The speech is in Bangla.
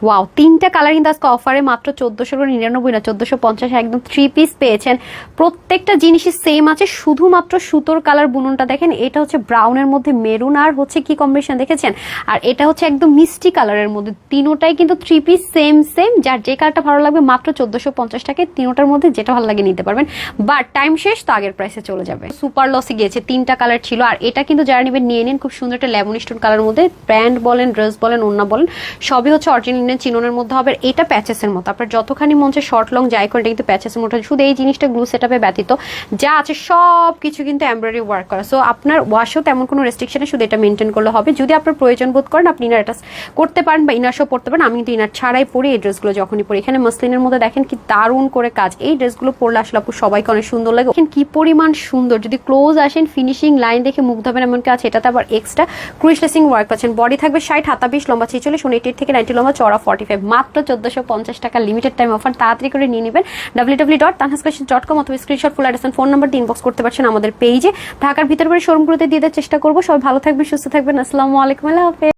ওয়াও, 3টা কালার কিন্তু আজকে অফারে মাত্র 1499 না 1450 একদম 3 পিস পেয়েছেন। প্রত্যেকটা জিনিসই সেম আছে, শুধুমাত্র সুতোর কালার বুননটা দেখেন। এটা হচ্ছে ব্রাউনের মধ্যে মেরুন আর হচ্ছে কি কম্বিনেশন দেখেছেন, আর এটা হচ্ছে একদম মিষ্টি কালারের মধ্যে। তিনোটাই কিন্তু 3 পিস সেম সেম, যার যে কালারটা ভালো লাগবে মাত্র 1450 টাকায় তিনোটার মধ্যে যেটা ভালো লাগে নিতে পারবেন। বাট টাইম শেষ তো আগের প্রাইসে চলে যাবে। সুপার লসে গিয়েছে, 3টা কালার ছিল। আর এটা কিন্তু যারা নেবেন নিয়ে নিন, খুব সুন্দর একটা লেমন স্টোন কালার মধ্যে। ব্র্যান্ড বলেন, ড্রেস বলেন, ওন্না বলেন, সবই হচ্ছে অরিজিনাল চিননের মধ্যে হবে। এটা প্যাচেসের মতো, আপনার যতখানি মঞ্চে শর্ট লং যাই করেন, এটা কিন্তু প্যাচেসের মতো। শুধু এই জিনিসটা গ্লু সেটআপে ব্যতীত যা আছে সব কিছু কিন্তু এমব্রয়ডারি ওয়ার্ক করা। সো আপনার ওয়াশও তেমন কোনো রেস্ট্রিকশনে, শুধু এটা মেনটেন করলে হবে। যদি আপনার প্রয়োজন বোধ করেন আপনি ইনার এটা করতে পারেন বা ইনার শো পড়তে পারেন। আমি কিন্তু ইনার ছাড়াই পরি এই ড্রেসগুলো যখনই পরি। এখানে মসলিনের মধ্যে দেখেন কি দারুণ করে কাজ। এই ড্রেসগুলো পরলে আসলে আপু সবাইকে অনেক সুন্দর লাগে। দেখেন কি পরিমাণ সুন্দর, যদি ক্লোজ আসেন ফিনিশিং লাইন দেখে মুগ্ধ হবেন এমনকি আছে। এটাতে আবার এক্সট্রা ক্রুশলেসিং ওয়ার্ক পাচ্ছেন। বডি থাকবে 60, হাতা 20, লম্বা 46, 88 থেকে 90 লম্বা, চড়া 45, মাত্র 1450 টাকা লিমিটেড টাইম অফার। তাড়াতাড়ি করে নিয়ে নেবেন। www.tanhascollections.com অথবা screenshot full address phone number দিয়ে ইনবক্স করতে পারছেন আমাদের পেজে। ঢাকার ভিতর করে শোরুমগুলোতে দিয়ে দেওয়ার চেষ্টা করবো। সবাই ভালো থাকবেন, সুস্থ থাকবেন। আসসালামু আলাইকুম, আল্লাহ হাফেজ।